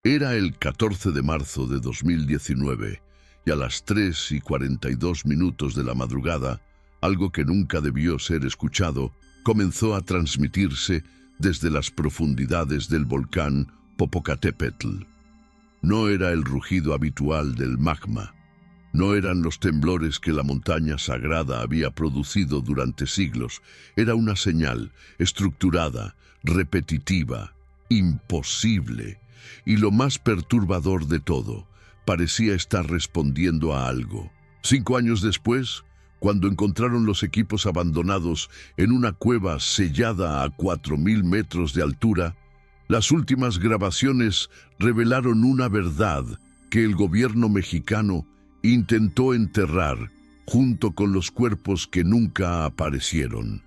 Era el 14 de marzo de 2019 y a las 3:42 de la madrugada, algo que nunca debió ser escuchado, comenzó a transmitirse desde las profundidades del volcán Popocatépetl. No era el rugido habitual del magma. No eran los temblores que la montaña sagrada había producido durante siglos. Era una señal estructurada, repetitiva, imposible. Y lo más perturbador de todo, parecía estar respondiendo a algo. 5 años después, cuando encontraron los equipos abandonados en una cueva sellada a 4.000 metros de altura, las últimas grabaciones revelaron una verdad que el gobierno mexicano intentó enterrar junto con los cuerpos que nunca aparecieron.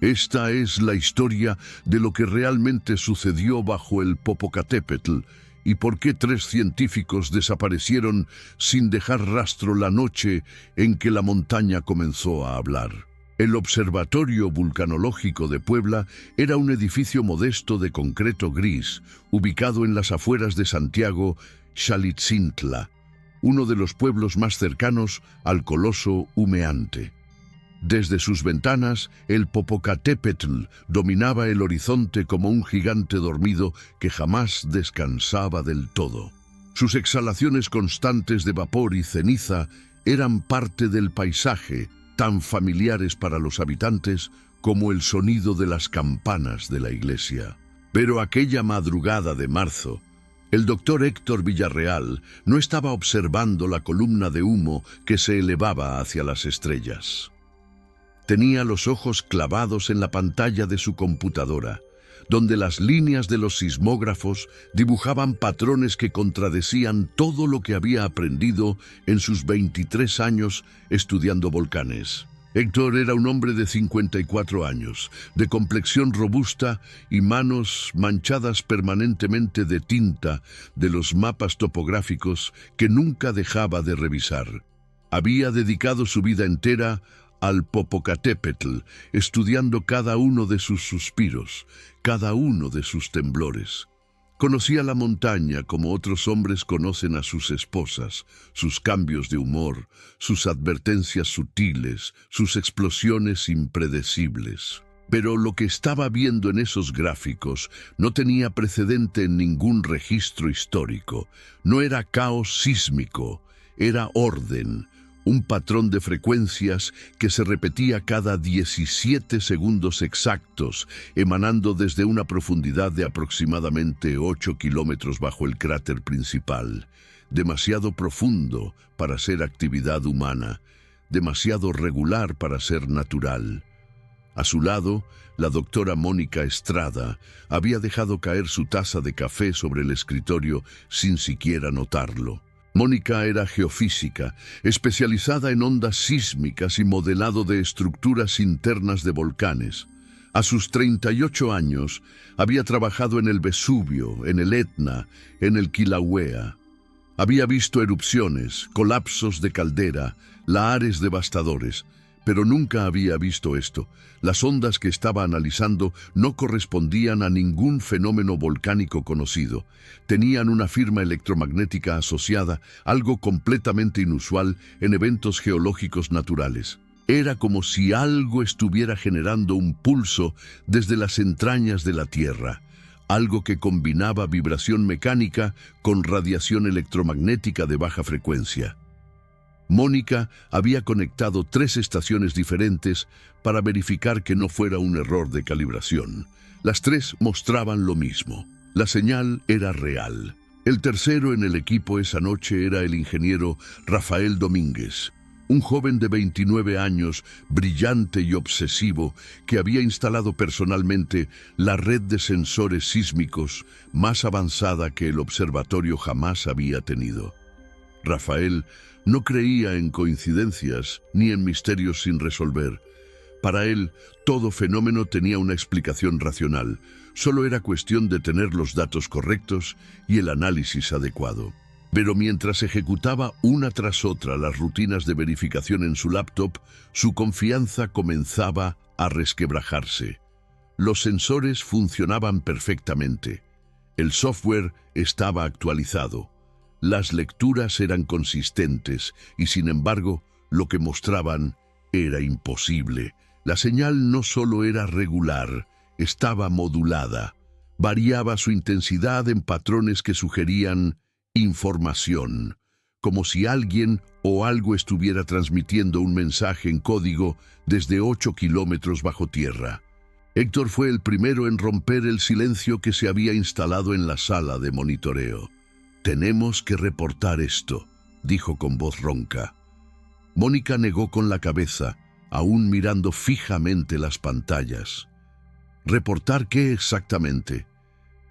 Esta es la historia de lo que realmente sucedió bajo el Popocatépetl y por qué 3 científicos desaparecieron sin dejar rastro la noche en que la montaña comenzó a hablar. El Observatorio Vulcanológico de Puebla era un edificio modesto de concreto gris, ubicado en las afueras de Santiago, Xalitzintla, uno de los pueblos más cercanos al coloso humeante. Desde sus ventanas, el Popocatépetl dominaba el horizonte como un gigante dormido que jamás descansaba del todo. Sus exhalaciones constantes de vapor y ceniza eran parte del paisaje, tan familiares para los habitantes como el sonido de las campanas de la iglesia. Pero aquella madrugada de marzo, el doctor Héctor Villarreal no estaba observando la columna de humo que se elevaba hacia las estrellas. Tenía los ojos clavados en la pantalla de su computadora, donde las líneas de los sismógrafos dibujaban patrones que contradecían todo lo que había aprendido en sus 23 años estudiando volcanes. Héctor era un hombre de 54 años, de complexión robusta y manos manchadas permanentemente de tinta de los mapas topográficos que nunca dejaba de revisar. Había dedicado su vida entera al Popocatépetl, estudiando cada uno de sus suspiros, cada uno de sus temblores. Conocía la montaña como otros hombres conocen a sus esposas, sus cambios de humor, sus advertencias sutiles, sus explosiones impredecibles. Pero lo que estaba viendo en esos gráficos no tenía precedente en ningún registro histórico. No era caos sísmico, era orden. Un patrón de frecuencias que se repetía cada 17 segundos exactos, emanando desde una profundidad de aproximadamente 8 kilómetros bajo el cráter principal. Demasiado profundo para ser actividad humana, demasiado regular para ser natural. A su lado, la doctora Mónica Estrada había dejado caer su taza de café sobre el escritorio sin siquiera notarlo. Mónica era geofísica, especializada en ondas sísmicas y modelado de estructuras internas de volcanes. A sus 38 años, había trabajado en el Vesubio, en el Etna, en el Kilauea. Había visto erupciones, colapsos de caldera, lahares devastadores, pero nunca había visto esto. Las ondas que estaba analizando no correspondían a ningún fenómeno volcánico conocido. Tenían una firma electromagnética asociada, algo completamente inusual en eventos geológicos naturales. Era como si algo estuviera generando un pulso desde las entrañas de la Tierra, algo que combinaba vibración mecánica con radiación electromagnética de baja frecuencia. Mónica había conectado 3 estaciones diferentes para verificar que no fuera un error de calibración. Las 3 mostraban lo mismo. La señal era real. El tercero en el equipo esa noche era el ingeniero Rafael Domínguez, un joven de 29 años, brillante y obsesivo, que había instalado personalmente la red de sensores sísmicos más avanzada que el observatorio jamás había tenido. Rafael no creía en coincidencias ni en misterios sin resolver. Para él, todo fenómeno tenía una explicación racional. Solo era cuestión de tener los datos correctos y el análisis adecuado. Pero mientras ejecutaba una tras otra las rutinas de verificación en su laptop, su confianza comenzaba a resquebrajarse. Los sensores funcionaban perfectamente. El software estaba actualizado. Las lecturas eran consistentes y, sin embargo, lo que mostraban era imposible. La señal no solo era regular, estaba modulada. Variaba su intensidad en patrones que sugerían información, como si alguien o algo estuviera transmitiendo un mensaje en código desde 8 kilómetros bajo tierra. Héctor fue el primero en romper el silencio que se había instalado en la sala de monitoreo. «Tenemos que reportar esto», dijo con voz ronca. Mónica negó con la cabeza, aún mirando fijamente las pantallas. ¿Reportar qué exactamente?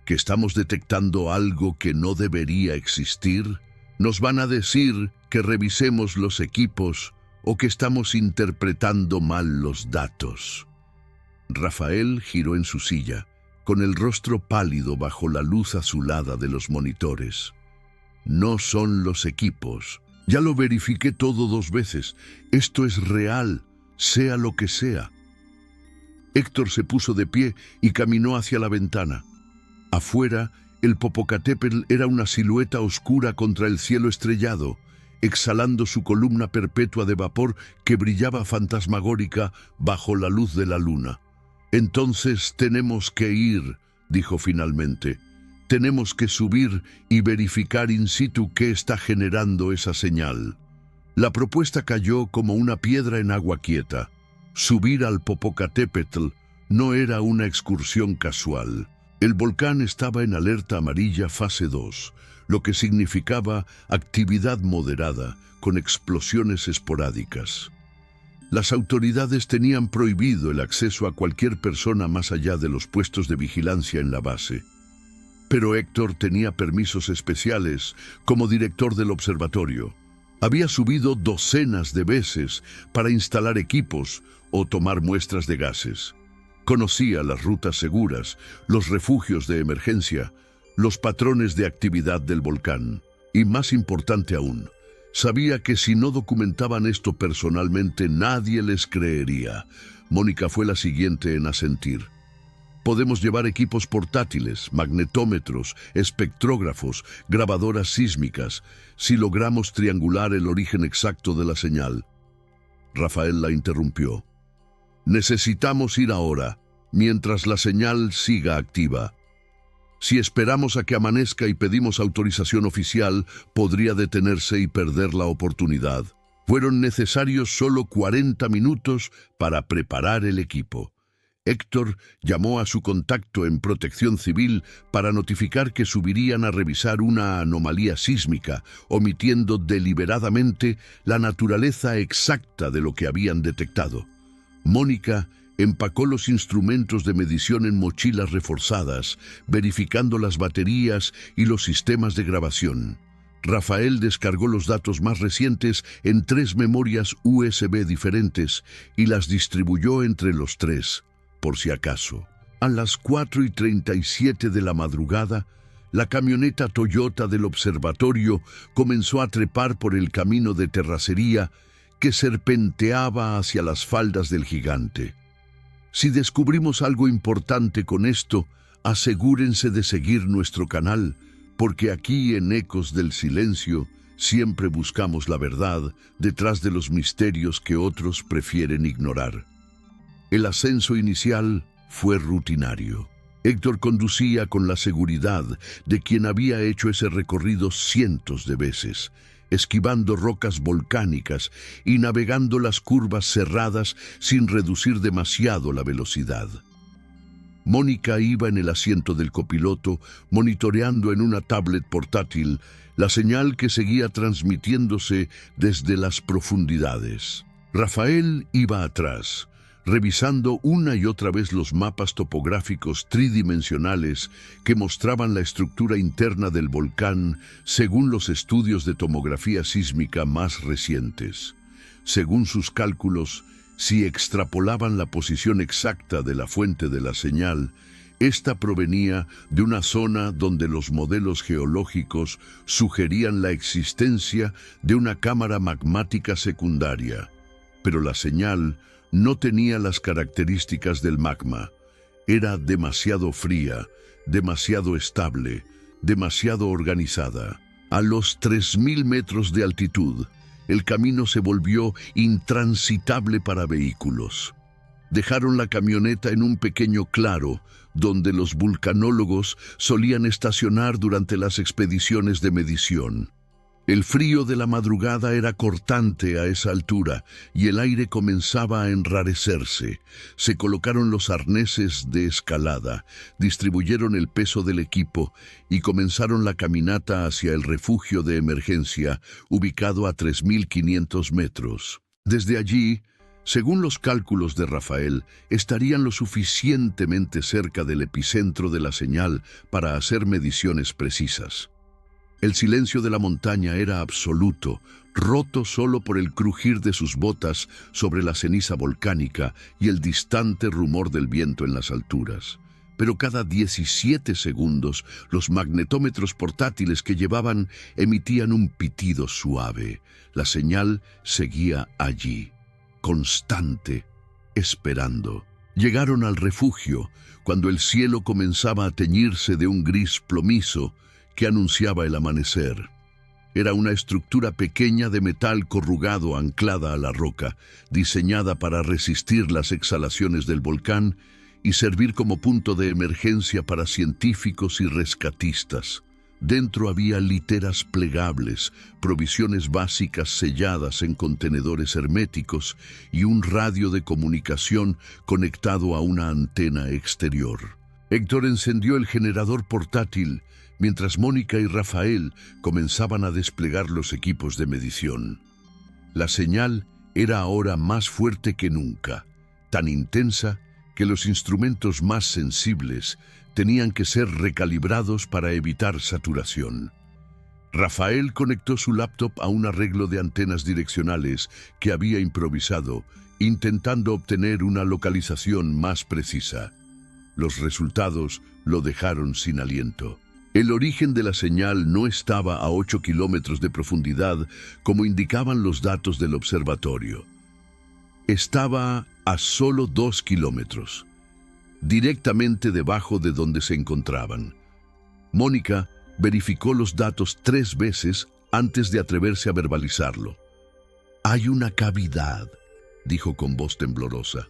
¿Que estamos detectando algo que no debería existir? ¿Nos van a decir que revisemos los equipos o que estamos interpretando mal los datos? Rafael giró en su silla, con el rostro pálido bajo la luz azulada de los monitores. No son los equipos. Ya lo verifiqué todo 2 veces. Esto es real, sea lo que sea. Héctor se puso de pie y caminó hacia la ventana. Afuera, el Popocatépetl era una silueta oscura contra el cielo estrellado, exhalando su columna perpetua de vapor que brillaba fantasmagórica bajo la luz de la luna. «Entonces tenemos que ir», dijo finalmente. «Tenemos que subir y verificar in situ qué está generando esa señal». La propuesta cayó como una piedra en agua quieta. Subir al Popocatépetl no era una excursión casual. El volcán estaba en alerta amarilla fase 2, lo que significaba actividad moderada, con explosiones esporádicas. Las autoridades tenían prohibido el acceso a cualquier persona más allá de los puestos de vigilancia en la base. Pero Héctor tenía permisos especiales como director del observatorio. Había subido docenas de veces para instalar equipos o tomar muestras de gases. Conocía las rutas seguras, los refugios de emergencia, los patrones de actividad del volcán. Y más importante aún, sabía que si no documentaban esto personalmente, nadie les creería. Mónica fue la siguiente en asentir. Podemos llevar equipos portátiles, magnetómetros, espectrógrafos, grabadoras sísmicas, si logramos triangular el origen exacto de la señal. Rafael la interrumpió. Necesitamos ir ahora, mientras la señal siga activa. Si esperamos a que amanezca y pedimos autorización oficial, podría detenerse y perder la oportunidad. Fueron necesarios solo 40 minutos para preparar el equipo. Héctor llamó a su contacto en Protección Civil para notificar que subirían a revisar una anomalía sísmica, omitiendo deliberadamente la naturaleza exacta de lo que habían detectado. Mónica empacó los instrumentos de medición en mochilas reforzadas, verificando las baterías y los sistemas de grabación. Rafael descargó los datos más recientes en 3 memorias USB diferentes y las distribuyó entre los 3, por si acaso. A las 4:37 de la madrugada, la camioneta Toyota del observatorio comenzó a trepar por el camino de terracería que serpenteaba hacia las faldas del gigante. Si descubrimos algo importante con esto, asegúrense de seguir nuestro canal, porque aquí en Ecos del Silencio siempre buscamos la verdad detrás de los misterios que otros prefieren ignorar. El ascenso inicial fue rutinario. Héctor conducía con la seguridad de quien había hecho ese recorrido cientos de veces, esquivando rocas volcánicas y navegando las curvas cerradas sin reducir demasiado la velocidad. Mónica iba en el asiento del copiloto, monitoreando en una tablet portátil la señal que seguía transmitiéndose desde las profundidades. Rafael iba atrás, revisando una y otra vez los mapas topográficos tridimensionales que mostraban la estructura interna del volcán según los estudios de tomografía sísmica más recientes. Según sus cálculos, si extrapolaban la posición exacta de la fuente de la señal, esta provenía de una zona donde los modelos geológicos sugerían la existencia de una cámara magmática secundaria. Pero la señal no tenía las características del magma. Era demasiado fría, demasiado estable, demasiado organizada. A los 3000 metros de altitud, el camino se volvió intransitable para vehículos. Dejaron la camioneta en un pequeño claro, donde los vulcanólogos solían estacionar durante las expediciones de medición. El frío de la madrugada era cortante a esa altura y el aire comenzaba a enrarecerse. Se colocaron los arneses de escalada, distribuyeron el peso del equipo y comenzaron la caminata hacia el refugio de emergencia, ubicado a 3500 metros. Desde allí, según los cálculos de Rafael, estarían lo suficientemente cerca del epicentro de la señal para hacer mediciones precisas. El silencio de la montaña era absoluto, roto solo por el crujir de sus botas sobre la ceniza volcánica y el distante rumor del viento en las alturas. Pero cada 17 segundos, los magnetómetros portátiles que llevaban emitían un pitido suave. La señal seguía allí, constante, esperando. Llegaron al refugio cuando el cielo comenzaba a teñirse de un gris plomizo que anunciaba el amanecer. Era una estructura pequeña de metal corrugado anclada a la roca, diseñada para resistir las exhalaciones del volcán y servir como punto de emergencia para científicos y rescatistas. Dentro había literas plegables, provisiones básicas selladas en contenedores herméticos y un radio de comunicación conectado a una antena exterior. Héctor encendió el generador portátil mientras Mónica y Rafael comenzaban a desplegar los equipos de medición. La señal era ahora más fuerte que nunca, tan intensa que los instrumentos más sensibles tenían que ser recalibrados para evitar saturación. Rafael conectó su laptop a un arreglo de antenas direccionales que había improvisado, intentando obtener una localización más precisa. Los resultados lo dejaron sin aliento. El origen de la señal no estaba a 8 kilómetros de profundidad, como indicaban los datos del observatorio. Estaba a solo 2 kilómetros, directamente debajo de donde se encontraban. Mónica verificó los datos 3 veces antes de atreverse a verbalizarlo. «Hay una cavidad», dijo con voz temblorosa.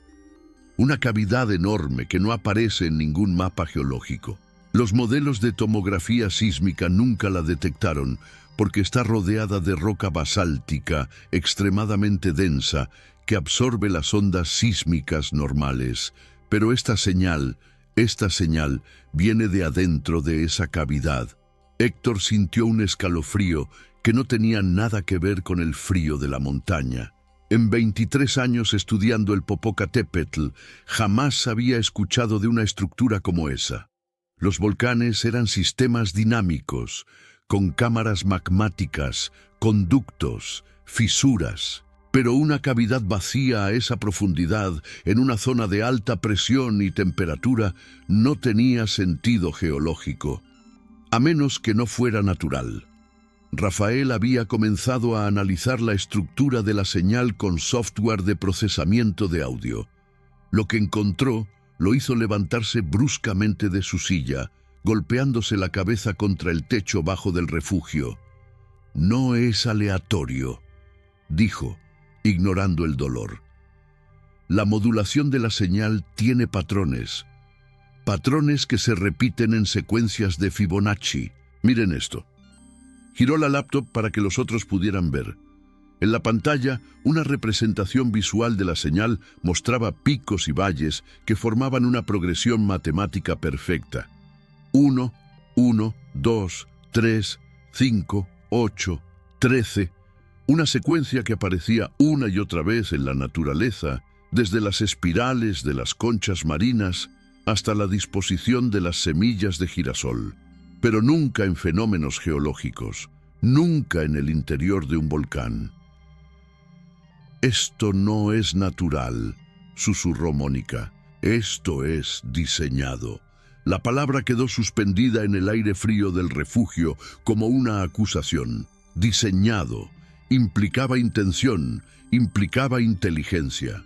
«Una cavidad enorme que no aparece en ningún mapa geológico. Los modelos de tomografía sísmica nunca la detectaron porque está rodeada de roca basáltica extremadamente densa que absorbe las ondas sísmicas normales. Pero esta señal viene de adentro de esa cavidad». Héctor sintió un escalofrío que no tenía nada que ver con el frío de la montaña. En 23 años estudiando el Popocatépetl, jamás había escuchado de una estructura como esa. Los volcanes eran sistemas dinámicos, con cámaras magmáticas, conductos, fisuras. Pero una cavidad vacía a esa profundidad, en una zona de alta presión y temperatura, no tenía sentido geológico, a menos que no fuera natural. Rafael había comenzado a analizar la estructura de la señal con software de procesamiento de audio. Lo que encontró lo hizo levantarse bruscamente de su silla, golpeándose la cabeza contra el techo bajo del refugio. «No es aleatorio», dijo, ignorando el dolor. «La modulación de la señal tiene patrones que se repiten en secuencias de Fibonacci. Miren esto». Giró la laptop para que los otros pudieran ver. En la pantalla, una representación visual de la señal mostraba picos y valles que formaban una progresión matemática perfecta. 1, 1, 2, 3, 5, 8, 13. Una secuencia que aparecía una y otra vez en la naturaleza, desde las espirales de las conchas marinas hasta la disposición de las semillas de girasol. Pero nunca en fenómenos geológicos, nunca en el interior de un volcán. «Esto no es natural», susurró Mónica. «Esto es diseñado». La palabra quedó suspendida en el aire frío del refugio como una acusación. Diseñado. Implicaba intención, implicaba inteligencia.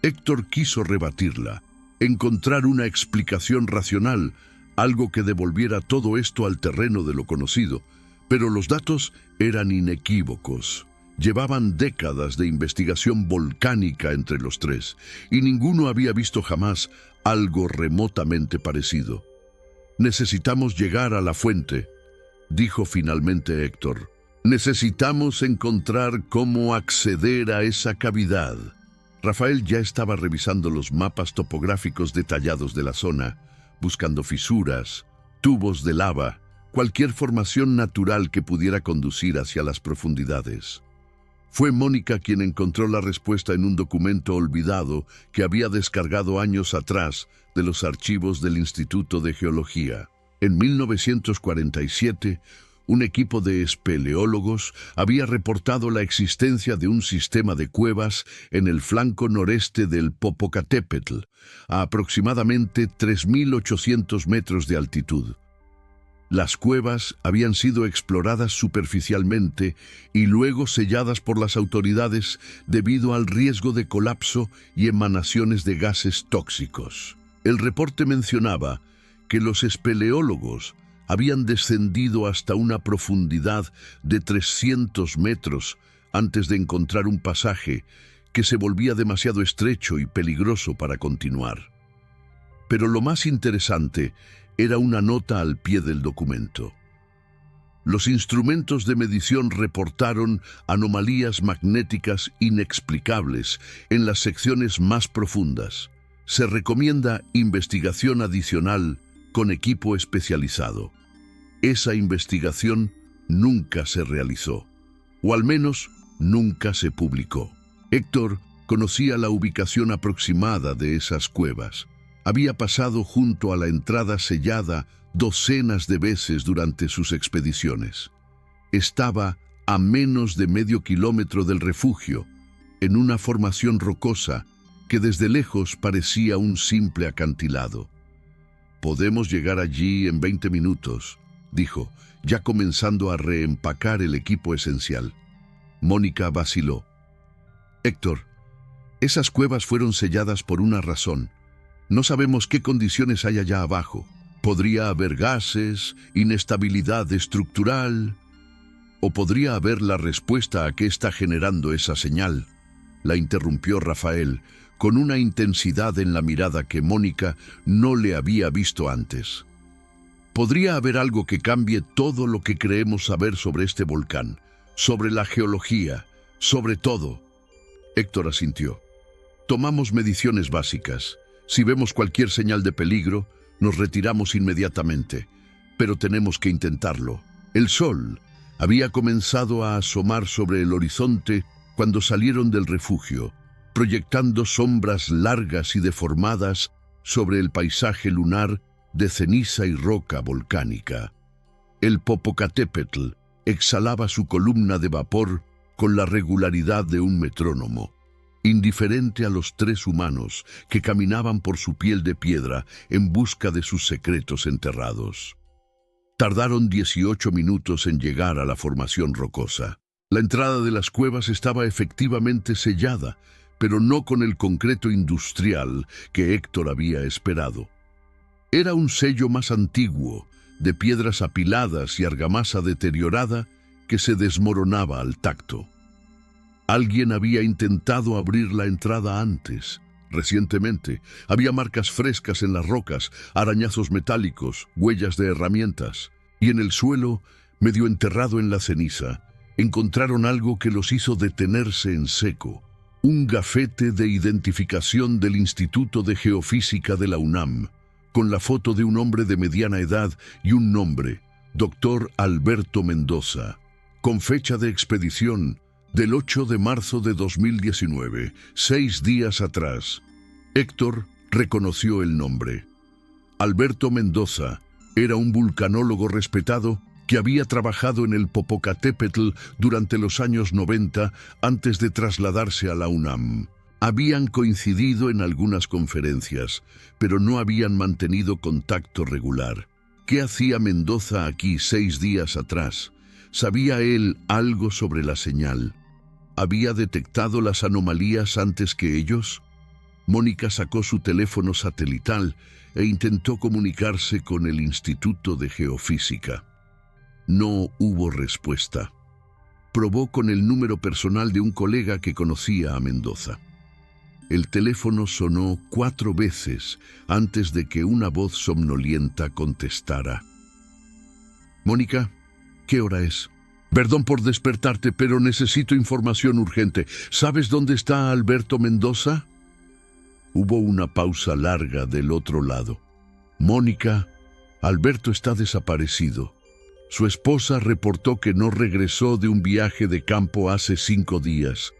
Héctor quiso rebatirla, encontrar una explicación racional, algo que devolviera todo esto al terreno de lo conocido, pero los datos eran inequívocos. Llevaban décadas de investigación volcánica entre los tres, y ninguno había visto jamás algo remotamente parecido. «Necesitamos llegar a la fuente», dijo finalmente Héctor. «Necesitamos encontrar cómo acceder a esa cavidad». Rafael ya estaba revisando los mapas topográficos detallados de la zona, buscando fisuras, tubos de lava, cualquier formación natural que pudiera conducir hacia las profundidades. Fue Mónica quien encontró la respuesta en un documento olvidado que había descargado años atrás de los archivos del Instituto de Geología. En 1947, un equipo de espeleólogos había reportado la existencia de un sistema de cuevas en el flanco noreste del Popocatépetl, a aproximadamente 3.800 metros de altitud. Las cuevas habían sido exploradas superficialmente y luego selladas por las autoridades debido al riesgo de colapso y emanaciones de gases tóxicos. El reporte mencionaba que los espeleólogos habían descendido hasta una profundidad de 300 metros antes de encontrar un pasaje que se volvía demasiado estrecho y peligroso para continuar. Pero lo más interesante era una nota al pie del documento. Los instrumentos de medición reportaron anomalías magnéticas inexplicables en las secciones más profundas. Se recomienda investigación adicional con equipo especializado. Esa investigación nunca se realizó, o al menos nunca se publicó. Héctor conocía la ubicación aproximada de esas cuevas. Había pasado junto a la entrada sellada docenas de veces durante sus expediciones. Estaba a menos de medio kilómetro del refugio, en una formación rocosa que desde lejos parecía un simple acantilado. «Podemos llegar allí en 20 minutos», dijo, ya comenzando a reempacar el equipo esencial. Mónica vaciló. «Héctor, esas cuevas fueron selladas por una razón. No sabemos qué condiciones hay allá abajo. Podría haber gases, inestabilidad estructural, o podría haber la respuesta a qué está generando esa señal», la interrumpió Rafael, con una intensidad en la mirada que Mónica no le había visto antes. «Podría haber algo que cambie todo lo que creemos saber sobre este volcán, sobre la geología, sobre todo». Héctor asintió. «Tomamos mediciones básicas. Si vemos cualquier señal de peligro, nos retiramos inmediatamente, pero tenemos que intentarlo». El sol había comenzado a asomar sobre el horizonte cuando salieron del refugio, proyectando sombras largas y deformadas sobre el paisaje lunar de ceniza y roca volcánica. El Popocatépetl exhalaba su columna de vapor con la regularidad de un metrónomo, indiferente a los tres humanos que caminaban por su piel de piedra en busca de sus secretos enterrados. Tardaron 18 minutos en llegar a la formación rocosa. La entrada de las cuevas estaba efectivamente sellada, pero no con el concreto industrial que Héctor había esperado. Era un sello más antiguo, de piedras apiladas y argamasa deteriorada que se desmoronaba al tacto. Alguien había intentado abrir la entrada antes. Recientemente, había marcas frescas en las rocas, arañazos metálicos, huellas de herramientas, y en el suelo, medio enterrado en la ceniza, encontraron algo que los hizo detenerse en seco. Un gafete de identificación del Instituto de Geofísica de la UNAM, con la foto de un hombre de mediana edad y un nombre, Dr. Alberto Mendoza, con fecha de expedición del 8 de marzo de 2019, 6 días atrás. Héctor reconoció el nombre. Alberto Mendoza era un vulcanólogo respetado que había trabajado en el Popocatépetl durante los años 90 antes de trasladarse a la UNAM. Habían coincidido en algunas conferencias, pero no habían mantenido contacto regular. ¿Qué hacía Mendoza aquí 6 días atrás? ¿Sabía él algo sobre la señal? ¿Había detectado las anomalías antes que ellos? Mónica sacó su teléfono satelital e intentó comunicarse con el Instituto de Geofísica. No hubo respuesta. Probó con el número personal de un colega que conocía a Mendoza. El teléfono sonó 4 veces antes de que una voz somnolienta contestara. «Mónica, ¿qué hora es? Perdón por despertarte, pero necesito información urgente. ¿Sabes dónde está Alberto Mendoza?» Hubo una pausa larga del otro lado. «Mónica, Alberto está desaparecido. Su esposa reportó que no regresó de un viaje de campo hace 5 días.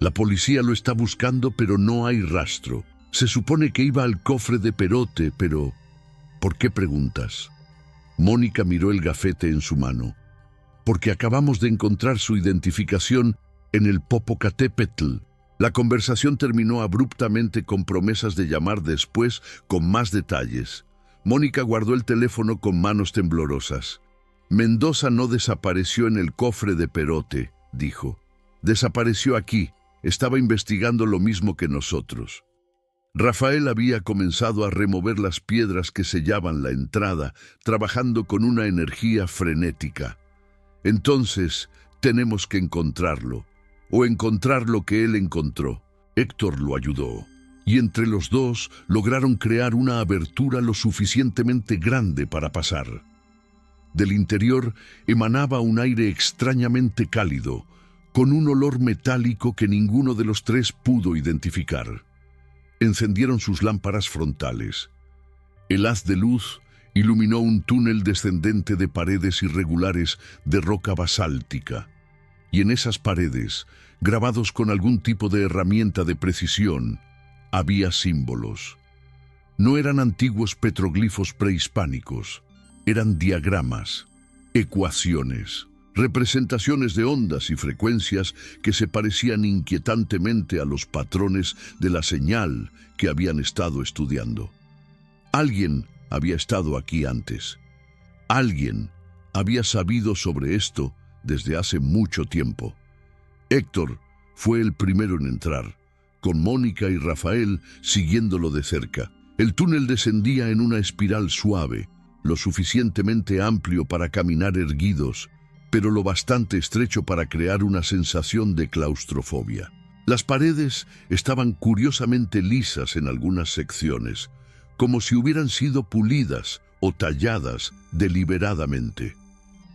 La policía lo está buscando, pero no hay rastro. Se supone que iba al cofre de Perote, pero... ¿Por qué preguntas?» Mónica miró el gafete en su mano. «Porque acabamos de encontrar su identificación en el Popocatépetl». La conversación terminó abruptamente con promesas de llamar después con más detalles. Mónica guardó el teléfono con manos temblorosas. «Mendoza no desapareció en el cofre de Perote», dijo. «Desapareció aquí. Estaba investigando lo mismo que nosotros». Rafael había comenzado a remover las piedras que sellaban la entrada, trabajando con una energía frenética. «Entonces, tenemos que encontrarlo, o encontrar lo que él encontró». Héctor lo ayudó, y entre los dos lograron crear una abertura lo suficientemente grande para pasar. Del interior emanaba un aire extrañamente cálido, con un olor metálico que ninguno de los tres pudo identificar. Encendieron sus lámparas frontales. El haz de luz iluminó un túnel descendente de paredes irregulares de roca basáltica, y en esas paredes, grabados con algún tipo de herramienta de precisión, había símbolos. No eran antiguos petroglifos prehispánicos, eran diagramas, ecuaciones, representaciones de ondas y frecuencias que se parecían inquietantemente a los patrones de la señal que habían estado estudiando. Alguien había estado aquí antes. Alguien había sabido sobre esto desde hace mucho tiempo. Héctor fue el primero en entrar, con Mónica y Rafael siguiéndolo de cerca. El túnel descendía en una espiral suave, lo suficientemente amplio para caminar erguidos, pero lo bastante estrecho para crear una sensación de claustrofobia. Las paredes estaban curiosamente lisas en algunas secciones, como si hubieran sido pulidas o talladas deliberadamente.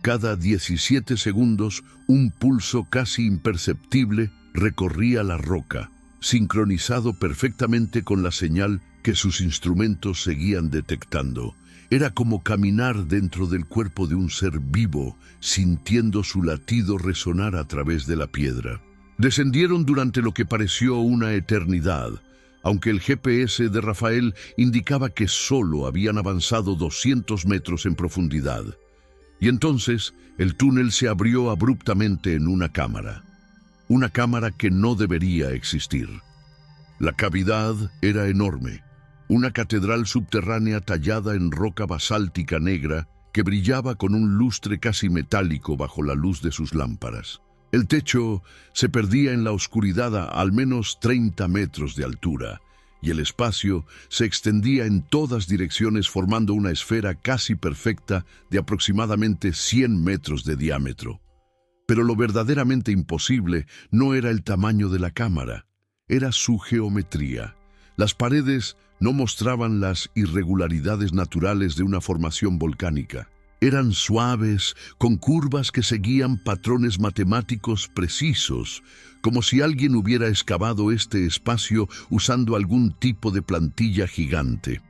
Cada 17 segundos, un pulso casi imperceptible recorría la roca, sincronizado perfectamente con la señal que sus instrumentos seguían detectando. Era como caminar dentro del cuerpo de un ser vivo, sintiendo su latido resonar a través de la piedra. Descendieron durante lo que pareció una eternidad, aunque el GPS de Rafael indicaba que solo habían avanzado 200 metros en profundidad. Y entonces el túnel se abrió abruptamente en una cámara que no debería existir. La cavidad era enorme. Una catedral subterránea tallada en roca basáltica negra que brillaba con un lustre casi metálico bajo la luz de sus lámparas. El techo se perdía en la oscuridad a al menos 30 metros de altura, y el espacio se extendía en todas direcciones formando una esfera casi perfecta de aproximadamente 100 metros de diámetro. Pero lo verdaderamente imposible no era el tamaño de la cámara, era su geometría. Las paredes no mostraban las irregularidades naturales de una formación volcánica. Eran suaves, con curvas que seguían patrones matemáticos precisos, como si alguien hubiera excavado este espacio usando algún tipo de plantilla gigante.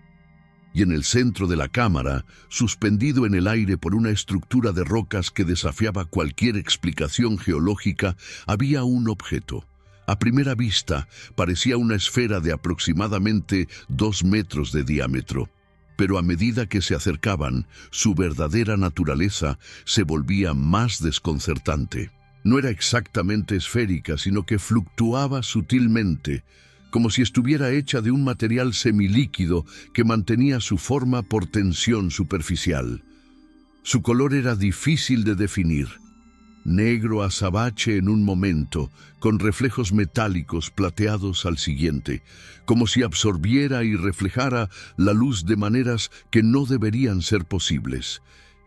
Y en el centro de la cámara, suspendido en el aire por una estructura de rocas que desafiaba cualquier explicación geológica, había un objeto. A primera vista, parecía una esfera de aproximadamente 2 metros de diámetro, pero a medida que se acercaban, su verdadera naturaleza se volvía más desconcertante. No era exactamente esférica, sino que fluctuaba sutilmente, como si estuviera hecha de un material semilíquido que mantenía su forma por tensión superficial. Su color era difícil de definir. negro azabache en un momento, con reflejos metálicos plateados al siguiente, como si absorbiera y reflejara la luz de maneras que no deberían ser posibles,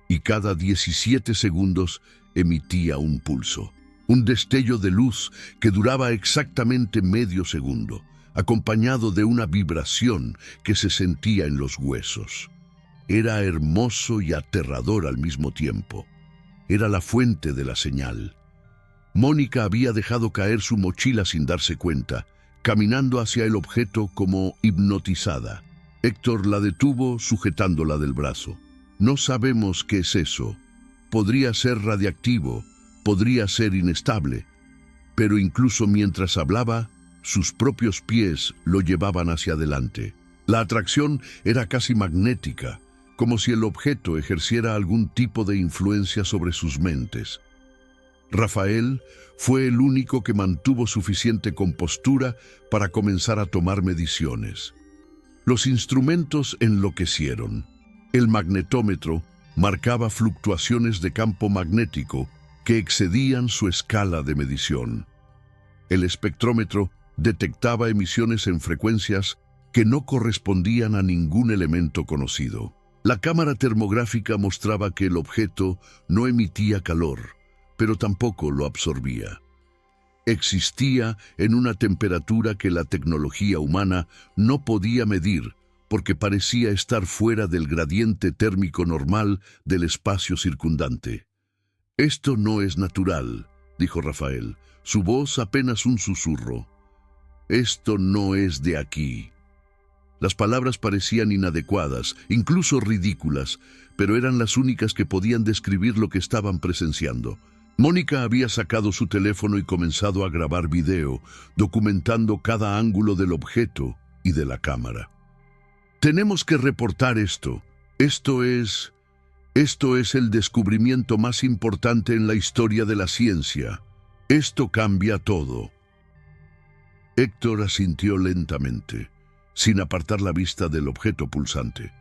y cada 17 segundos emitía un pulso, un destello de luz que duraba exactamente medio segundo, acompañado de una vibración que se sentía en los huesos. Era hermoso y aterrador al mismo tiempo. Era la fuente de la señal. Mónica había dejado caer su mochila sin darse cuenta, caminando hacia el objeto como hipnotizada. Héctor la detuvo sujetándola del brazo. No sabemos qué es eso. Podría ser radiactivo, podría ser inestable, pero incluso mientras hablaba, sus propios pies lo llevaban hacia adelante. La atracción era casi magnética, como si el objeto ejerciera algún tipo de influencia sobre sus mentes. Rafael fue el único que mantuvo suficiente compostura para comenzar a tomar mediciones. Los instrumentos enloquecieron. El magnetómetro marcaba fluctuaciones de campo magnético que excedían su escala de medición. El espectrómetro detectaba emisiones en frecuencias que no correspondían a ningún elemento conocido. La cámara termográfica mostraba que el objeto no emitía calor, pero tampoco lo absorbía. Existía en una temperatura que la tecnología humana no podía medir porque parecía estar fuera del gradiente térmico normal del espacio circundante. «Esto no es natural», dijo Rafael, su voz apenas un susurro. «Esto no es de aquí». Las palabras parecían inadecuadas, incluso ridículas, pero eran las únicas que podían describir lo que estaban presenciando. Mónica había sacado su teléfono y comenzado a grabar video, documentando cada ángulo del objeto y de la cámara. «Tenemos que reportar esto. Esto es el descubrimiento más importante en la historia de la ciencia. Esto cambia todo». Héctor asintió lentamente, sin apartar la vista del objeto pulsante.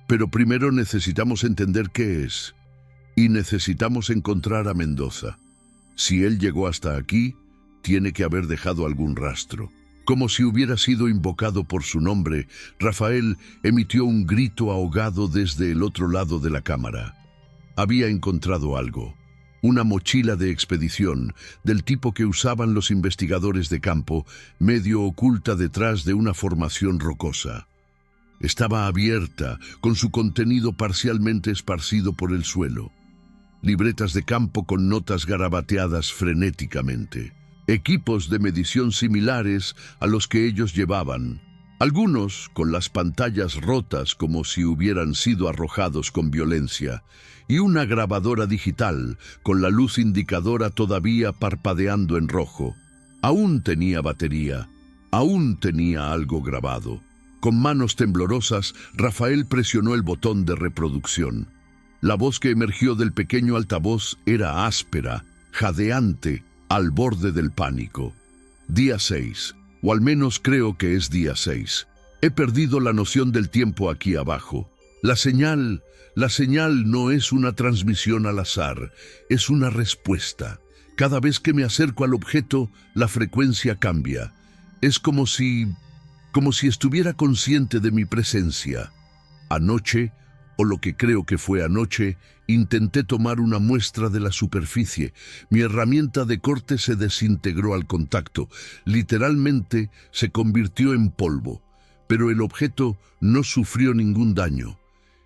«Pero primero necesitamos entender qué es, y necesitamos encontrar a Mendoza. Si él llegó hasta aquí, tiene que haber dejado algún rastro». Como si hubiera sido invocado por su nombre, Rafael emitió un grito ahogado desde el otro lado de la cámara. Había encontrado algo. Una mochila de expedición, del tipo que usaban los investigadores de campo, medio oculta detrás de una formación rocosa. Estaba abierta, con su contenido parcialmente esparcido por el suelo. Libretas de campo con notas garabateadas frenéticamente. Equipos de medición similares a los que ellos llevaban. Algunos con las pantallas rotas como si hubieran sido arrojados con violencia, y una grabadora digital con la luz indicadora todavía parpadeando en rojo. Aún tenía batería, aún tenía algo grabado. Con manos temblorosas, Rafael presionó el botón de reproducción. La voz que emergió del pequeño altavoz era áspera, jadeante, al borde del pánico. Día 6, o al menos creo que es día 6. He perdido la noción del tiempo aquí abajo. La señal no es una transmisión al azar, es una respuesta. Cada vez que me acerco al objeto, la frecuencia cambia. Es como si estuviera consciente de mi presencia. Anoche, o lo que creo que fue anoche, intenté tomar una muestra de la superficie. Mi herramienta de corte se desintegró al contacto. Literalmente se convirtió en polvo. Pero el objeto no sufrió ningún daño.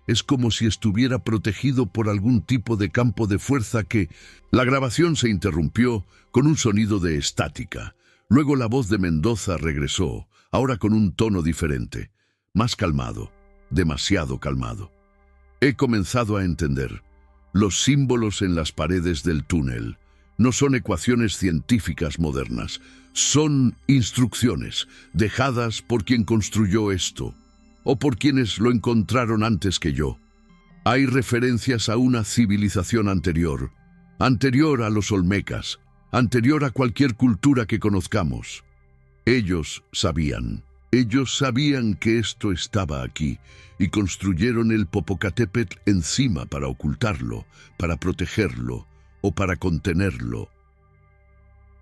Es como si estuviera protegido por algún tipo de campo de fuerza que... La grabación se interrumpió con un sonido de estática. Luego la voz de Mendoza regresó, ahora con un tono diferente, más calmado, demasiado calmado. He comenzado a entender. Los símbolos en las paredes del túnel no son ecuaciones científicas modernas, son instrucciones dejadas por quien construyó esto, o por quienes lo encontraron antes que yo. Hay referencias a una civilización anterior a los olmecas, anterior a cualquier cultura que conozcamos. Ellos sabían que esto estaba aquí y construyeron el Popocatépetl encima para ocultarlo, para protegerlo, o para contenerlo.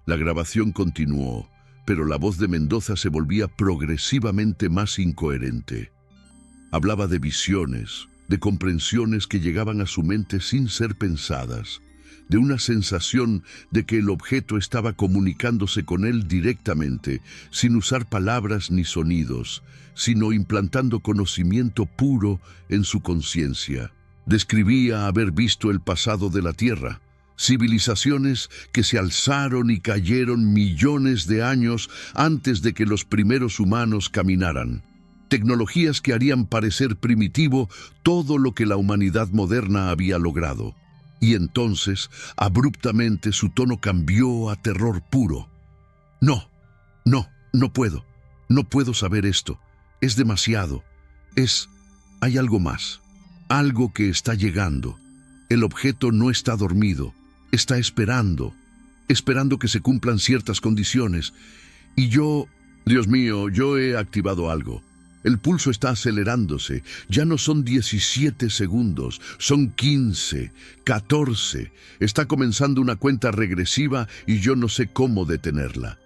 La grabación continuó, pero la voz de Mendoza se volvía progresivamente más incoherente. Hablaba de visiones, de comprensiones que llegaban a su mente sin ser pensadas, de una sensación de que el objeto estaba comunicándose con él directamente, sin usar palabras ni sonidos, sino implantando conocimiento puro en su conciencia. Describía haber visto el pasado de la Tierra, civilizaciones que se alzaron y cayeron millones de años antes de que los primeros humanos caminaran. Tecnologías que harían parecer primitivo todo lo que la humanidad moderna había logrado. Y entonces, abruptamente, su tono cambió a terror puro. No puedo. No puedo saber esto. Es demasiado. Hay algo más. Algo que está llegando. El objeto no está dormido. Está esperando que se cumplan ciertas condiciones. Y Dios mío, yo he activado algo. El pulso está acelerándose. Ya no son 17 segundos, son 15, 14. Está comenzando una cuenta regresiva y yo no sé cómo detenerla.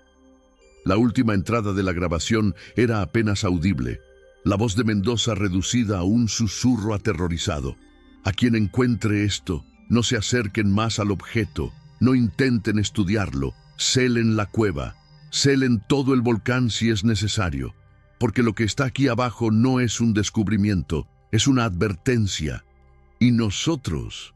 La última entrada de la grabación era apenas audible. La voz de Mendoza reducida a un susurro aterrorizado. A quien encuentre esto, no se acerquen más al objeto, no intenten estudiarlo, celen la cueva, celen todo el volcán si es necesario. Porque lo que está aquí abajo no es un descubrimiento, es una advertencia. Y nosotros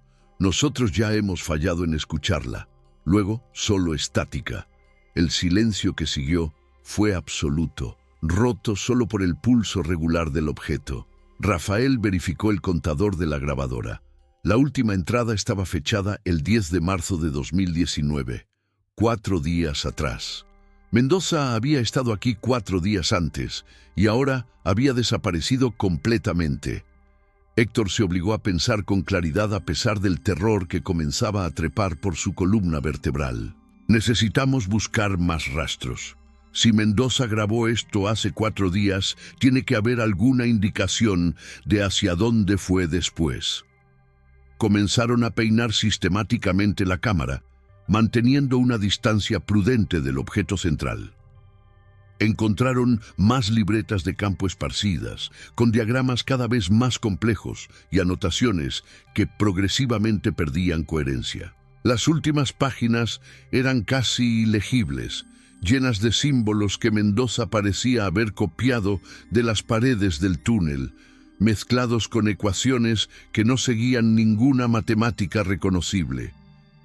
ya hemos fallado en escucharla. Luego, solo estática. El silencio que siguió fue absoluto, roto solo por el pulso regular del objeto. Rafael verificó el contador de la grabadora. La última entrada estaba fechada el 10 de marzo de 2019, 4 días atrás. Mendoza había estado aquí 4 días antes y ahora había desaparecido completamente. Héctor se obligó a pensar con claridad a pesar del terror que comenzaba a trepar por su columna vertebral. Necesitamos buscar más rastros. Si Mendoza grabó esto hace 4 días, tiene que haber alguna indicación de hacia dónde fue después. Comenzaron a peinar sistemáticamente la cámara, manteniendo una distancia prudente del objeto central. Encontraron más libretas de campo esparcidas, con diagramas cada vez más complejos y anotaciones que progresivamente perdían coherencia. Las últimas páginas eran casi ilegibles, llenas de símbolos que Mendoza parecía haber copiado de las paredes del túnel, mezclados con ecuaciones que no seguían ninguna matemática reconocible.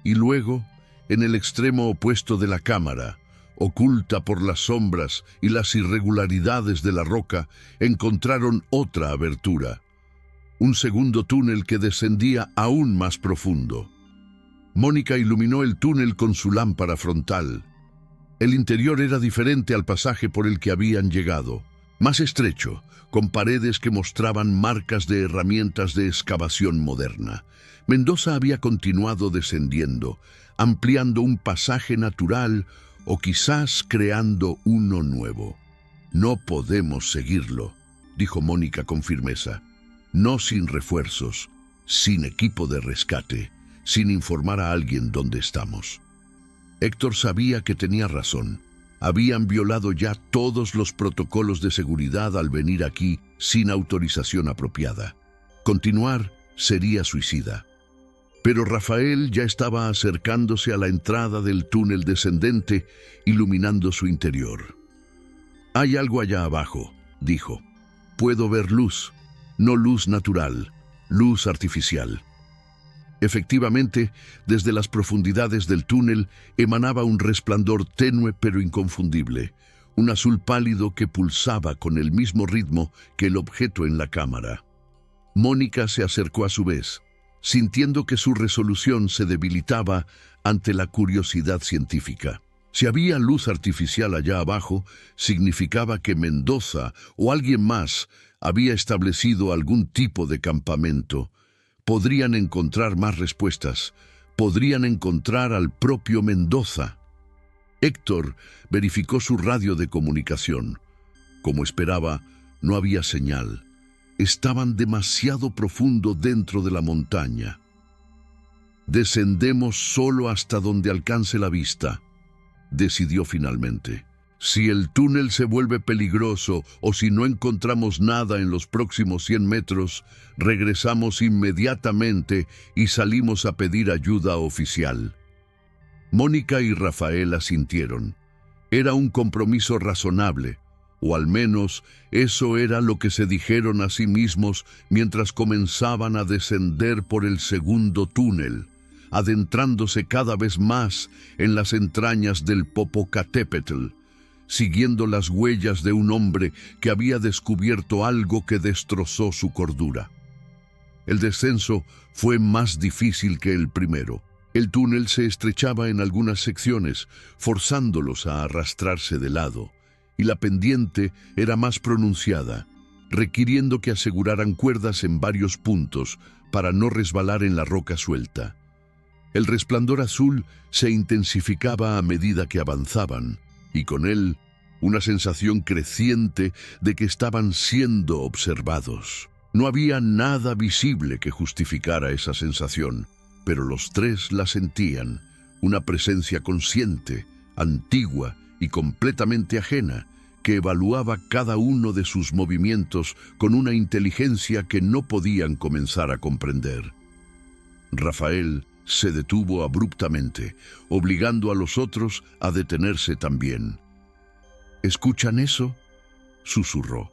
Y luego, en el extremo opuesto de la cámara, oculta por las sombras y las irregularidades de la roca, encontraron otra abertura. Un segundo túnel que descendía aún más profundo. Mónica iluminó el túnel con su lámpara frontal. El interior era diferente al pasaje por el que habían llegado. Más estrecho, con paredes que mostraban marcas de herramientas de excavación moderna. Mendoza había continuado descendiendo, ampliando un pasaje natural o quizás creando uno nuevo. No podemos seguirlo, dijo Mónica con firmeza. No sin refuerzos, sin equipo de rescate, sin informar a alguien dónde estamos. Héctor sabía que tenía razón. Habían violado ya todos los protocolos de seguridad al venir aquí sin autorización apropiada. Continuar sería suicida. Pero Rafael ya estaba acercándose a la entrada del túnel descendente, iluminando su interior. «Hay algo allá abajo», dijo. «Puedo ver luz, no luz natural, luz artificial». Efectivamente, desde las profundidades del túnel emanaba un resplandor tenue pero inconfundible, un azul pálido que pulsaba con el mismo ritmo que el objeto en la cámara. Mónica se acercó a su vez, sintiendo que su resolución se debilitaba ante la curiosidad científica. Si había luz artificial allá abajo, significaba que Mendoza o alguien más había establecido algún tipo de campamento. Podrían encontrar más respuestas, podrían encontrar al propio Mendoza. Héctor verificó su radio de comunicación. Como esperaba, no había señal. Estaban demasiado profundo dentro de la montaña. Descendemos solo hasta donde alcance la vista, decidió finalmente. Si el túnel se vuelve peligroso o si no encontramos nada en los próximos 100 metros, regresamos inmediatamente y salimos a pedir ayuda oficial. Mónica y Rafael asintieron. Era un compromiso razonable, o al menos eso era lo que se dijeron a sí mismos mientras comenzaban a descender por el segundo túnel, adentrándose cada vez más en las entrañas del Popocatépetl, siguiendo las huellas de un hombre que había descubierto algo que destrozó su cordura. El descenso fue más difícil que el primero. El túnel se estrechaba en algunas secciones, forzándolos a arrastrarse de lado, y la pendiente era más pronunciada, requiriendo que aseguraran cuerdas en varios puntos para no resbalar en la roca suelta. El resplandor azul se intensificaba a medida que avanzaban, y con él una sensación creciente de que estaban siendo observados. No había nada visible que justificara esa sensación, pero los tres la sentían, una presencia consciente, antigua y completamente ajena, que evaluaba cada uno de sus movimientos con una inteligencia que no podían comenzar a comprender. Rafael se detuvo abruptamente, obligando a los otros a detenerse también. ¿Escuchan eso?, susurró.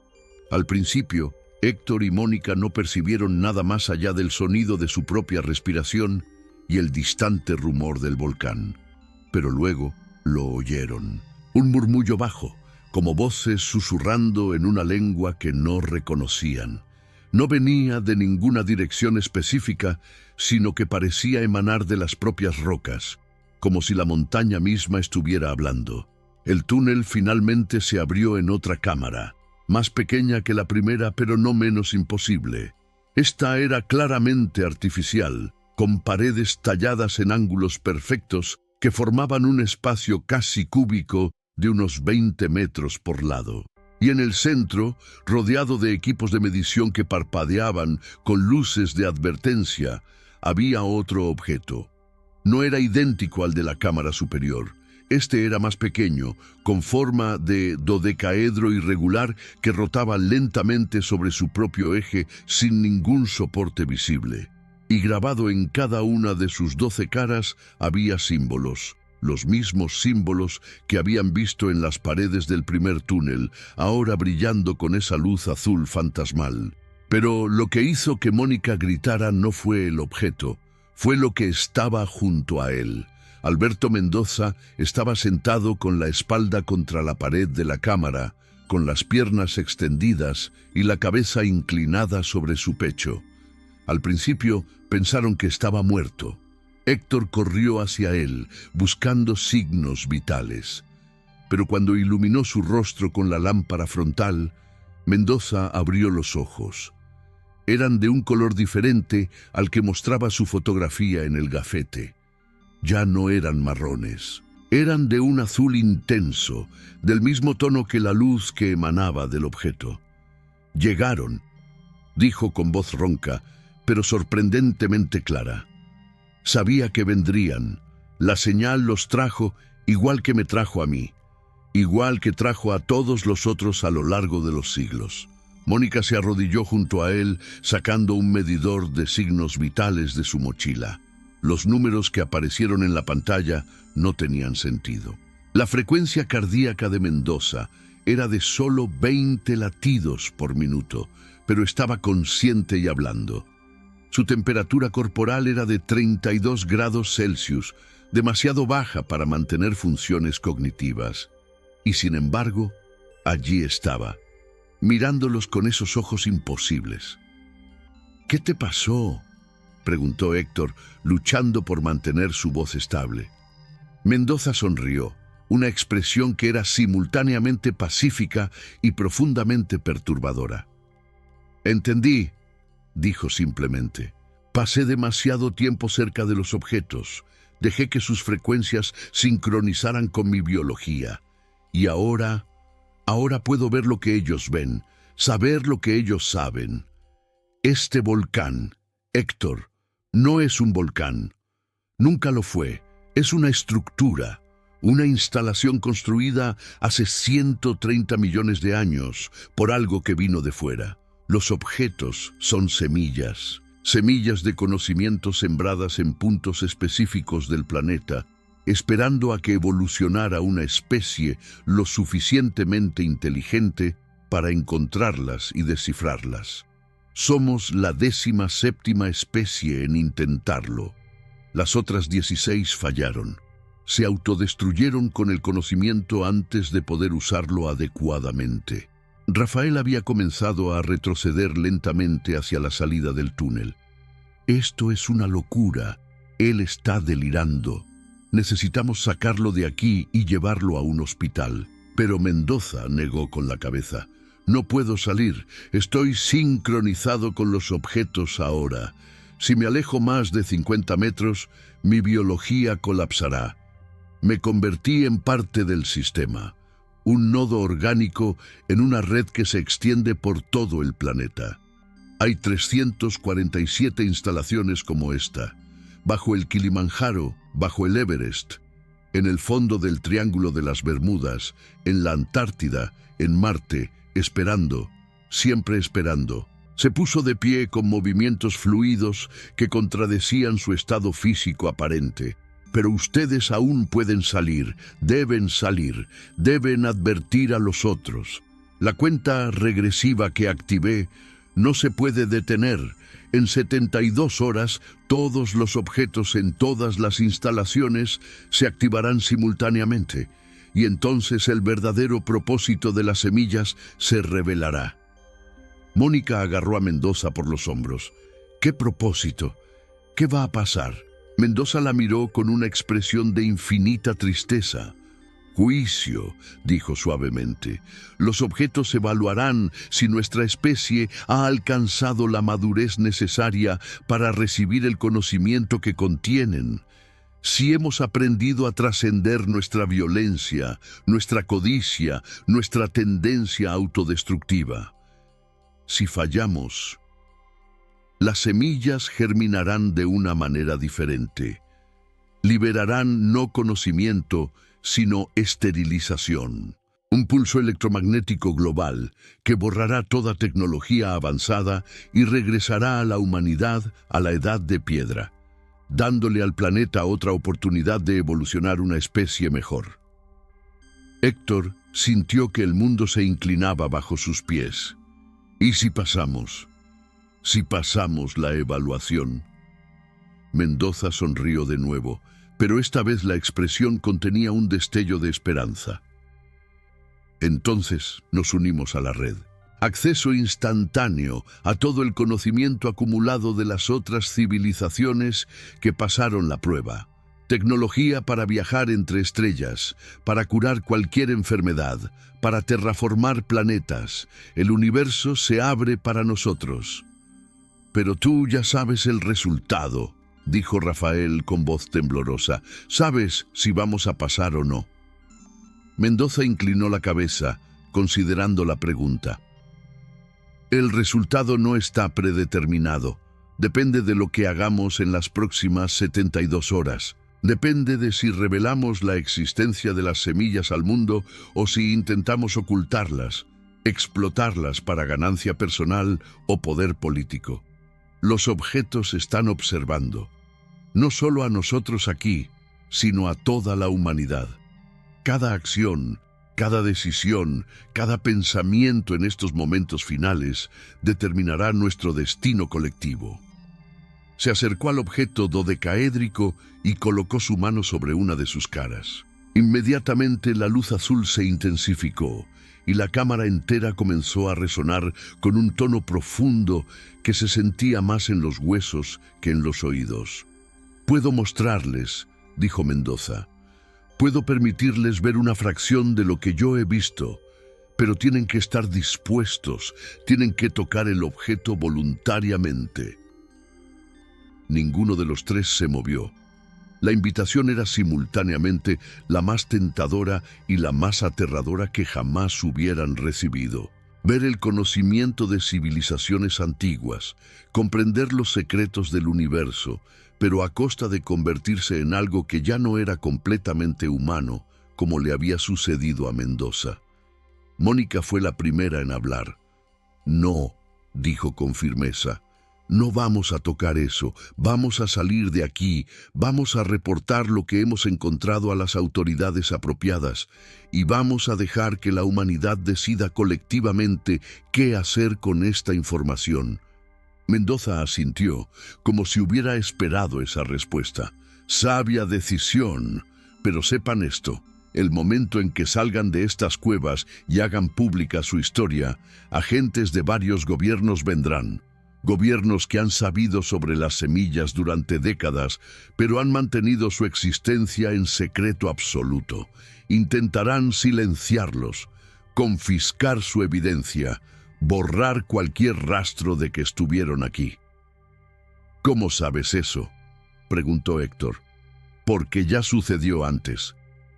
Al principio, Héctor y Mónica no percibieron nada más allá del sonido de su propia respiración y el distante rumor del volcán. Pero luego lo oyeron. Un murmullo bajo, como voces susurrando en una lengua que no reconocían. No venía de ninguna dirección específica, sino que parecía emanar de las propias rocas, como si la montaña misma estuviera hablando. El túnel finalmente se abrió en otra cámara, más pequeña que la primera, pero no menos imposible. Esta era claramente artificial, con paredes talladas en ángulos perfectos que formaban un espacio casi cúbico de unos 20 metros por lado. Y en el centro, rodeado de equipos de medición que parpadeaban con luces de advertencia, había otro objeto. No era idéntico al de la cámara superior. Este era más pequeño, con forma de dodecaedro irregular que rotaba lentamente sobre su propio eje sin ningún soporte visible. Y grabado en cada una de sus 12 caras había símbolos. Los mismos símbolos que habían visto en las paredes del primer túnel, ahora brillando con esa luz azul fantasmal. Pero lo que hizo que Mónica gritara no fue el objeto, fue lo que estaba junto a él. Alberto Mendoza estaba sentado con la espalda contra la pared de la cámara, con las piernas extendidas y la cabeza inclinada sobre su pecho. Al principio pensaron que estaba muerto. Héctor corrió hacia él, buscando signos vitales. Pero cuando iluminó su rostro con la lámpara frontal, Mendoza abrió los ojos. Eran de un color diferente al que mostraba su fotografía en el gafete. Ya no eran marrones. Eran de un azul intenso, del mismo tono que la luz que emanaba del objeto. «Llegaron», dijo con voz ronca, pero sorprendentemente clara. Sabía que vendrían. La señal los trajo igual que me trajo a mí, igual que trajo a todos los otros a lo largo de los siglos. Mónica se arrodilló junto a él, sacando un medidor de signos vitales de su mochila. Los números que aparecieron en la pantalla no tenían sentido. La frecuencia cardíaca de Mendoza era de solo 20 latidos por minuto, pero estaba consciente y hablando. Su temperatura corporal era de 32 grados Celsius, demasiado baja para mantener funciones cognitivas. Y sin embargo, allí estaba, mirándolos con esos ojos imposibles. «¿Qué te pasó?», preguntó Héctor, luchando por mantener su voz estable. Mendoza sonrió, una expresión que era simultáneamente pacífica y profundamente perturbadora. «Entendí», dijo simplemente. «Pasé demasiado tiempo cerca de los objetos, dejé que sus frecuencias sincronizaran con mi biología. Y ahora puedo ver lo que ellos ven, saber lo que ellos saben. Este volcán, Héctor, no es un volcán, Nunca lo fue. Es una estructura, una instalación construida hace 130 millones de años por algo que vino de fuera. Los objetos son semillas, semillas de conocimiento sembradas en puntos específicos del planeta, esperando a que evolucionara una especie lo suficientemente inteligente para encontrarlas y descifrarlas. Somos la 17ª especie en intentarlo. Las otras 16 fallaron. Se autodestruyeron con el conocimiento antes de poder usarlo adecuadamente. Rafael había comenzado a retroceder lentamente hacia la salida del túnel. Esto es una locura. Él está delirando. Necesitamos sacarlo de aquí y llevarlo a un hospital. Pero Mendoza negó con la cabeza. No puedo salir. Estoy sincronizado con los objetos ahora. Si me alejo más de 50 metros, mi biología colapsará. Me convertí en parte del sistema, un nodo orgánico en una red que se extiende por todo el planeta. Hay 347 instalaciones como esta, bajo el Kilimanjaro, bajo el Everest, en el fondo del Triángulo de las Bermudas, en la Antártida, en Marte, esperando, siempre esperando. Se puso de pie con movimientos fluidos que contradecían su estado físico aparente. Pero ustedes aún pueden salir, deben advertir a los otros. La cuenta regresiva que activé no se puede detener. En 72 horas, todos los objetos en todas las instalaciones se activarán simultáneamente, y entonces el verdadero propósito de las semillas se revelará. Mónica agarró a Mendoza por los hombros. ¿Qué propósito? ¿Qué va a pasar? Mendoza la miró con una expresión de infinita tristeza. Juicio, dijo suavemente. Los objetos evaluarán si nuestra especie ha alcanzado la madurez necesaria para recibir el conocimiento que contienen. Si hemos aprendido a trascender nuestra violencia, nuestra codicia, nuestra tendencia autodestructiva. Si fallamos, las semillas germinarán de una manera diferente. Liberarán no conocimiento, sino esterilización. Un pulso electromagnético global que borrará toda tecnología avanzada y regresará a la humanidad a la edad de piedra, dándole al planeta otra oportunidad de evolucionar una especie mejor. Héctor sintió que el mundo se inclinaba bajo sus pies. ¿Y si pasamos? Si pasamos la evaluación. Mendoza sonrió de nuevo, pero esta vez la expresión contenía un destello de esperanza. Entonces nos unimos a la red. Acceso instantáneo a todo el conocimiento acumulado de las otras civilizaciones que pasaron la prueba. Tecnología para viajar entre estrellas, para curar cualquier enfermedad, para terraformar planetas. El universo se abre para nosotros. Pero tú ya sabes el resultado, dijo Rafael con voz temblorosa. ¿Sabes si vamos a pasar o no? Mendoza inclinó la cabeza, considerando la pregunta. El resultado no está predeterminado. Depende de lo que hagamos en las próximas 72 horas. Depende de si revelamos la existencia de las semillas al mundo o si intentamos ocultarlas, explotarlas para ganancia personal o poder político. Los objetos están observando, no solo a nosotros aquí, sino a toda la humanidad. Cada acción, cada decisión, cada pensamiento en estos momentos finales determinará nuestro destino colectivo. Se acercó al objeto dodecaédrico y colocó su mano sobre una de sus caras. Inmediatamente la luz azul se intensificó y la cámara entera comenzó a resonar con un tono profundo que se sentía más en los huesos que en los oídos. «Puedo mostrarles», dijo Mendoza. «Puedo permitirles ver una fracción de lo que yo he visto, pero tienen que estar dispuestos, tienen que tocar el objeto voluntariamente». Ninguno de los tres se movió. La invitación era simultáneamente la más tentadora y la más aterradora que jamás hubieran recibido. Ver el conocimiento de civilizaciones antiguas, comprender los secretos del universo, pero a costa de convertirse en algo que ya no era completamente humano, como le había sucedido a Mendoza. Mónica fue la primera en hablar. «No», dijo con firmeza, «no vamos a tocar eso, vamos a salir de aquí, vamos a reportar lo que hemos encontrado a las autoridades apropiadas y vamos a dejar que la humanidad decida colectivamente qué hacer con esta información». Mendoza asintió, como si hubiera esperado esa respuesta. «Sabia decisión, pero sepan esto. El momento en que salgan de estas cuevas y hagan pública su historia, agentes de varios gobiernos vendrán. Gobiernos que han sabido sobre las semillas durante décadas, pero han mantenido su existencia en secreto absoluto. Intentarán silenciarlos, confiscar su evidencia, borrar cualquier rastro de que estuvieron aquí». «¿Cómo sabes eso?», preguntó Héctor. «Porque ya sucedió antes»,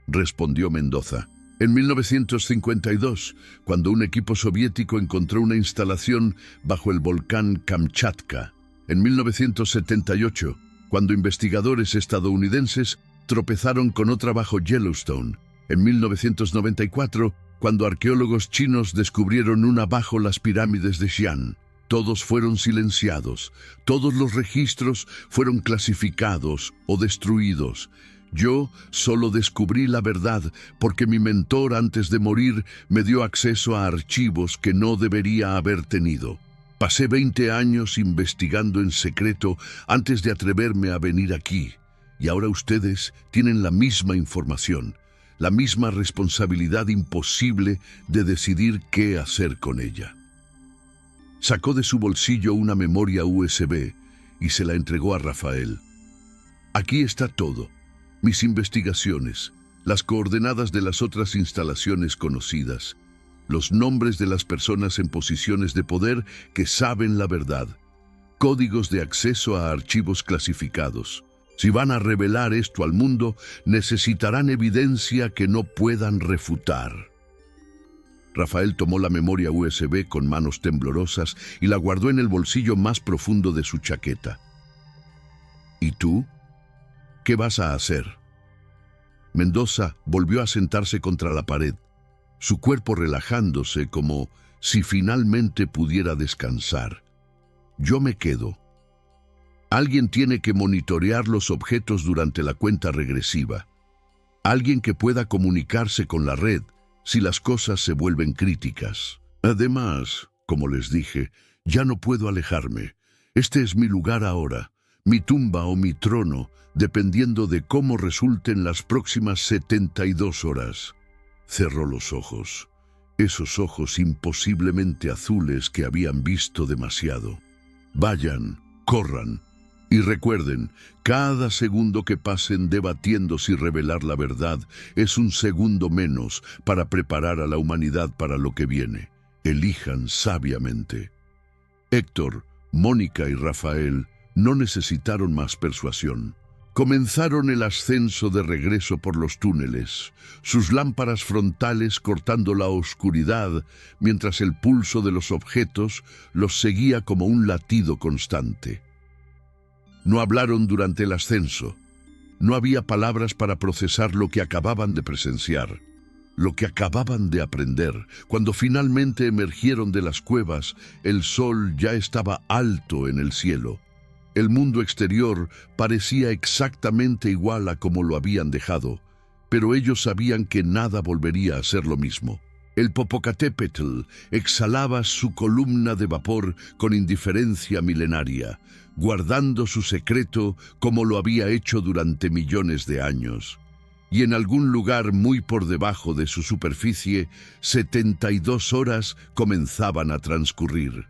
respondió Mendoza. «En 1952, cuando un equipo soviético encontró una instalación bajo el volcán Kamchatka. En 1978, cuando investigadores estadounidenses tropezaron con otra bajo Yellowstone. En 1994, cuando arqueólogos chinos descubrieron una bajo las pirámides de Xi'an. Todos fueron silenciados, todos los registros fueron clasificados o destruidos. Yo solo descubrí la verdad porque mi mentor antes de morir me dio acceso a archivos que no debería haber tenido. Pasé 20 años investigando en secreto antes de atreverme a venir aquí. Y ahora ustedes tienen la misma información, la misma responsabilidad imposible de decidir qué hacer con ella». Sacó de su bolsillo una memoria USB y se la entregó a Rafael. «Aquí está todo. Mis investigaciones, las coordenadas de las otras instalaciones conocidas, los nombres de las personas en posiciones de poder que saben la verdad, códigos de acceso a archivos clasificados. Si van a revelar esto al mundo, necesitarán evidencia que no puedan refutar». Rafael tomó la memoria USB con manos temblorosas y la guardó en el bolsillo más profundo de su chaqueta. «¿Y tú? ¿Qué vas a hacer?». Mendoza volvió a sentarse contra la pared, su cuerpo relajándose como si finalmente pudiera descansar. «Yo me quedo. Alguien tiene que monitorear los objetos durante la cuenta regresiva. Alguien que pueda comunicarse con la red si las cosas se vuelven críticas. Además, como les dije, ya no puedo alejarme. Este es mi lugar ahora, mi tumba o mi trono, dependiendo de cómo resulten las próximas 72 horas. Cerró los ojos, esos ojos imposiblemente azules que habían visto demasiado. «Vayan, corran, y recuerden, cada segundo que pasen debatiendo si revelar la verdad es un segundo menos para preparar a la humanidad para lo que viene. Elijan sabiamente». Héctor, Mónica y Rafael no necesitaron más persuasión. Comenzaron el ascenso de regreso por los túneles, sus lámparas frontales cortando la oscuridad, mientras el pulso de los objetos los seguía como un latido constante. No hablaron durante el ascenso. No había palabras para procesar lo que acababan de presenciar, lo que acababan de aprender. Cuando finalmente emergieron de las cuevas, el sol ya estaba alto en el cielo. El mundo exterior parecía exactamente igual a como lo habían dejado, pero ellos sabían que nada volvería a ser lo mismo. El Popocatépetl exhalaba su columna de vapor con indiferencia milenaria, guardando su secreto como lo había hecho durante millones de años. Y en algún lugar muy por debajo de su superficie, 72 horas comenzaban a transcurrir.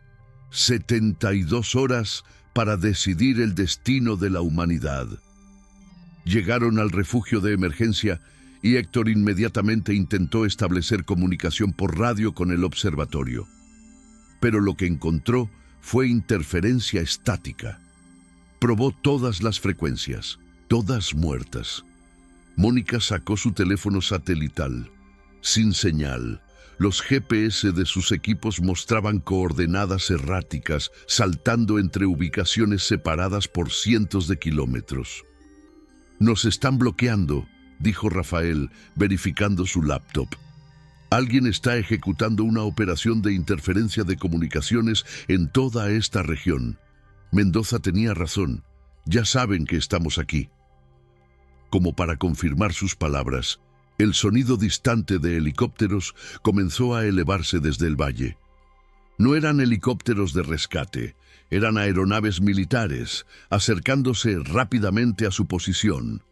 72 horas para decidir el destino de la humanidad. Llegaron al refugio de emergencia y Héctor inmediatamente intentó establecer comunicación por radio con el observatorio. Pero lo que encontró fue interferencia estática. Probó todas las frecuencias, todas muertas. Mónica sacó su teléfono satelital. Sin señal. Los GPS de sus equipos mostraban coordenadas erráticas, saltando entre ubicaciones separadas por cientos de kilómetros. «Nos están bloqueando», dijo Rafael, verificando su laptop. «Alguien está ejecutando una operación de interferencia de comunicaciones en toda esta región». Mendoza tenía razón. «Ya saben que estamos aquí». Como para confirmar sus palabras, el sonido distante de helicópteros comenzó a elevarse desde el valle. No eran helicópteros de rescate, eran aeronaves militares, acercándose rápidamente a su posición.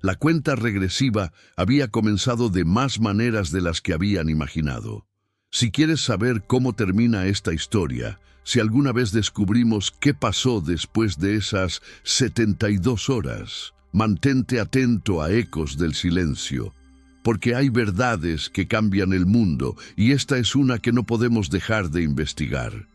La cuenta regresiva había comenzado de más maneras de las que habían imaginado. Si quieres saber cómo termina esta historia, si alguna vez descubrimos qué pasó después de esas 72 horas, mantente atento a Ecos del Silencio, porque hay verdades que cambian el mundo y esta es una que no podemos dejar de investigar.